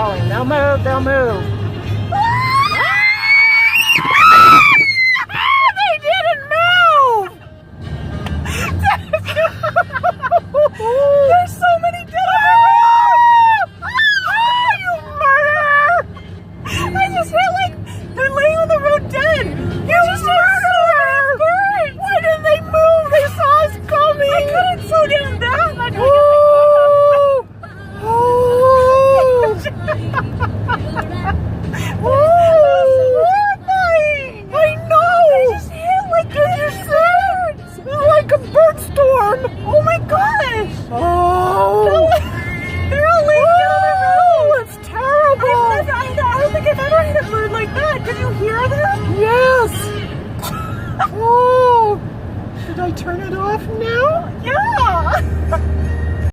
crawling. They'll move, they'll move. They didn't move! There's so many dead on the road! You murderer! I just feel like they're laying on the road dead. You just murderer! Why didn't they move? They saw us coming. I couldn't slow down that much. I know! They just hit like birds! Like a bird storm! Oh my gosh! Oh! They're all laying down on the road! It's terrible! I don't think I've ever hit a bird like that! Can you hear them? Yes! Oh! Should I turn it off now?